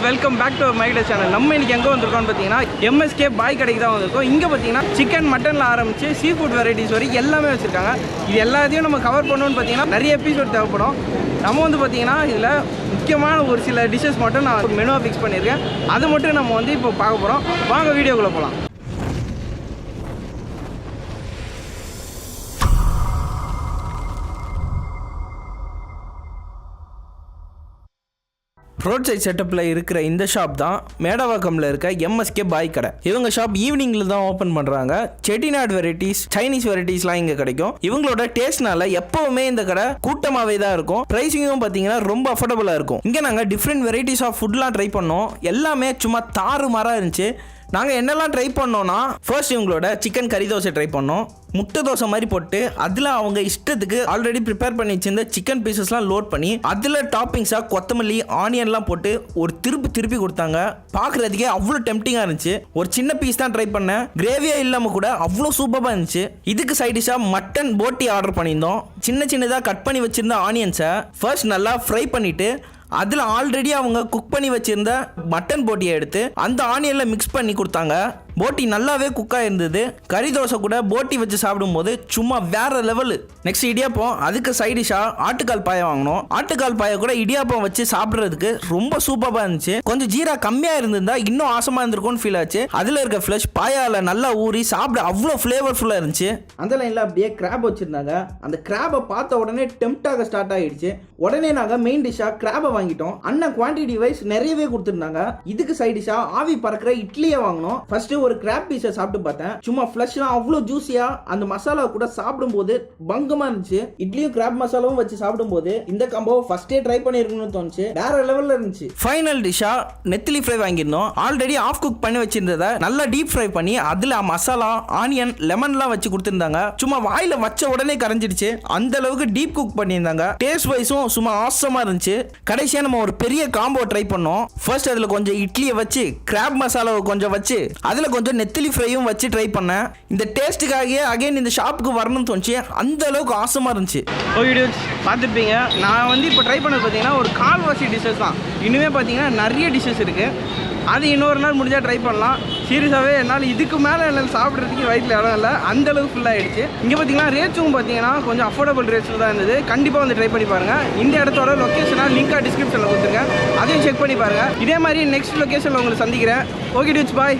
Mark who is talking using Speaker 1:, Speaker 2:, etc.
Speaker 1: Welcome back to my channel. நம்ம இன்னைக்கு எங்கே வந்திருக்கோம்னு பார்த்தீங்கன்னா எம்எஸ்கே பாய் கடைக்கு தான் வந்திருக்கோம். இங்கே பார்த்தீங்கன்னா சிக்கன் மட்டனில் ஆரம்பிச்சு சீ ஃபுட் வெரைட்டிஸ் வரைக்கும் எல்லாமே வச்சுருக்காங்க. இது எல்லாத்தையும் நம்ம கவர் பண்ணணும்னு பார்த்தீங்கன்னா நிறைய எபிசோட் தேவைப்படும். நம்ம வந்து பார்த்தீங்கன்னா இதில் முக்கியமான ஒரு சில டிஷ்ஷஸ் மட்டும் நான் மெனுவாக ஃபிக்ஸ் பண்ணியிருக்கேன். அது மட்டும் நம்ம வந்து இப்போ பார்க்க போகிறோம். வாங்க வீடியோக்குள்ளே போகலாம். ரோட் சைட் செட்டப்பில் இருக்கிற இந்த ஷாப் தான் மேடவாக்கமில் இருக்க எம்எஸ்கே பாய் கடை. இவங்க ஷாப் ஈவினிங்கில் தான் ஓப்பன் பண்ணுறாங்க. செட்டிநாடு வெரைட்டிஸ், சைனீஸ் வெரைட்டிஸ்லாம் இங்கே கிடைக்கும். இவங்களோட டேஸ்ட்னால எப்போவுமே இந்த கடை கூட்டமாகவே தான் இருக்கும். ப்ரைஸிங்கும் பார்த்தீங்கன்னா ரொம்ப அஃபோர்டபுளாக இருக்கும். இங்கே நாங்கள் டிஃப்ரெண்ட் வெரைட்டிஸ் ஆஃப் ஃபுட்லாம் ட்ரை பண்ணோம். எல்லாமே சும்மா தாறுமாறாக இருந்துச்சு. நாங்கள் என்னெல்லாம் ட்ரை பண்ணோன்னா, ஃபர்ஸ்ட் இவங்களோட சிக்கன் கறி தோசை ட்ரை பண்ணோம். முட்டை தோசை மாதிரி போட்டு அதில் அவங்க இஷ்டத்துக்கு ஆல்ரெடி ப்ரிப்பேர் பண்ணி வச்சிருந்த சிக்கன் பீசஸ்லாம் லோட் பண்ணி அதில் டாப்பிங்ஸாக கொத்தமல்லி, ஆனியன்லாம் போட்டு ஒரு திருப்பி கொடுத்தாங்க. பார்க்குறதுக்கே அவ்வளோ டெம்ப்டிங்காக இருந்துச்சு. ஒரு சின்ன பீஸ் தான் ட்ரை பண்ணேன். கிரேவியாக இல்லாமல் கூட அவ்வளோ சூப்பராக இருந்துச்சு. இதுக்கு சைடிஷாக மட்டன் போட்டி ஆர்டர் பண்ணியிருந்தோம். சின்னதாக கட் பண்ணி வச்சிருந்த ஆனியன்ஸை ஃபர்ஸ்ட் நல்லா ஃப்ரை பண்ணிவிட்டு அதில் ஆல்ரெடி அவங்க குக் பண்ணி வச்சிருந்த மட்டன் போட்டியை எடுத்து அந்த ஆனியனில் மிக்ஸ் பண்ணி கொடுத்தாங்க. போட்டி நல்லாவே குக்காக இருந்தது. கறி தோசை கூட போட்டி வச்சு சாப்பிடும்போது சும்மா வேற லெவலு. நெக்ஸ்ட் இடியாப்பம், அதுக்கு சைடிஷாக ஆட்டுக்கால் பாயை வாங்கினோம். ஆட்டுக்கால் பாயை கூட இடியாப்பம் வச்சு சாப்பிட்றதுக்கு ரொம்ப சூப்பராக இருந்துச்சு. கொஞ்சம் ஜீரா கம்மியாக இருந்திருந்தா இன்னும் ஆசமாக இருந்திருக்கும்னு ஃபீல் ஆச்சு. அதில் இருக்க ஃப்ளஷ் பாயால் நல்லா ஊறி சாப்பிட அவ்வளோ ஃப்ளேவர்ஃபுல்லாக இருந்துச்சு. அந்த லைனில் அப்படியே கிராப் வச்சுருந்தாங்க. அந்த கிராபை பார்த்த உடனே டெம்ப்டாக ஸ்டார்ட் ஆகிடுச்சு. உடனே நாங்கள் மெயின் டிஷ்ஷாக கிராபை வாங்கிட்டோம். அண்ணன் குவான்டிட்டி வைஸ் நிறையவே கொடுத்துருந்தாங்க. இதுக்கு சைடிஷாக ஆவி பறக்கிற இட்லியை வாங்கினோம். ஃபர்ஸ்ட் ஒரு கிராப் பீஸை சாப்பிட்டு பார்த்தேன். சும்மா ஃப்ளஷ்லாம் அவ்வளோ ஜூஸியா, அந்த மசாலா கூட சாப்பிடும்போது பங்கமா இருந்துச்சு. இட்லியும் கிராப் மசாலாவும் வச்சு சாப்பிடும்போது இந்த காம்போ ஃபர்ஸ்டே ட்ரை பண்ணிருக்கணும்னு தோணுச்சு. வேற லெவல்ல இருந்துச்சு. ஃபைனல் டிஷ்ஷா நெத்திலி ஃப்ரை வாங்கியிருந்தோம். ஆல்ரெடி ஆஃப் குக் பண்ணி வச்சிருந்ததை நல்லா டீப் ஃப்ரை பண்ணி அதுல மசாலா, ஆனியன், லெமன்லாம் வச்சு கொடுத்துருந்தாங்க. சும்மா வாயில வச்ச உடனே கரைஞ்சிடுச்சு. அந்த அளவுக்கு டீப் குக் பண்ணியிருந்தாங்க. டேஸ்ட் வைஸும் சும்மா ஆசமா இருந்துச்சு. கடைசியா நம்ம ஒரு பெரிய காம்போ ட்ரை பண்ணோம். ஃபர்ஸ்ட் அதுல கொஞ்சம் இட்லியை வச்சு, கிராப் மசாலாவை கொஞ்சம் வச்சு, அதுல கொஞ்சம் நெத்திலி ஃப்ரையும் வச்சு ட்ரை பண்ணேன். இந்த டேஸ்ட்டுக்காக அகைன் இந்த ஷாப்புக்கு வரணும்னு தோணுச்சு. அந்த அளவுக்கு ஆசமா இருந்துச்சு. வீடியோஸ் பார்த்துருப்பீங்க. நான் வந்து இப்போ ட்ரை பண்ணது பார்த்தீங்கன்னா ஒரு கால்வாசி டிஷ்ஷஸ் தான். இன்னுமே பார்த்தீங்கன்னா நிறைய டிஷ்ஷஸ் இருக்குது. அது இன்னொரு நாள் முடிஞ்சால் ட்ரை பண்ணலாம். சீரியஸாகவே என்னால் இதுக்கு மேலே என்னால் சாப்பிட்றதுக்கு வயிற்றில் இடம் இல்லை. அந்தளவுக்கு ஃபுல்லாகிடுச்சு. இங்கே பார்த்தீங்கன்னா ரேட்ஸும் பார்த்தீங்கன்னா கொஞ்சம் அஃபோர்டபுள் ரேட்ஸில் தான் இருந்தது. கண்டிப்பாக வந்து ட்ரை பண்ணி பாருங்கள். இந்த இடத்தோட லொக்கேஷனாக லிங்காக டிஸ்கிரிப்ஷனில் கொடுத்துருக்கேன். அதையும் செக் பண்ணி பாருங்கள். இதே மாதிரி நெக்ஸ்ட் லொக்கேஷனில் உங்களை சந்திக்கிறேன். ஓகே டியூட்ஸ், பாய்.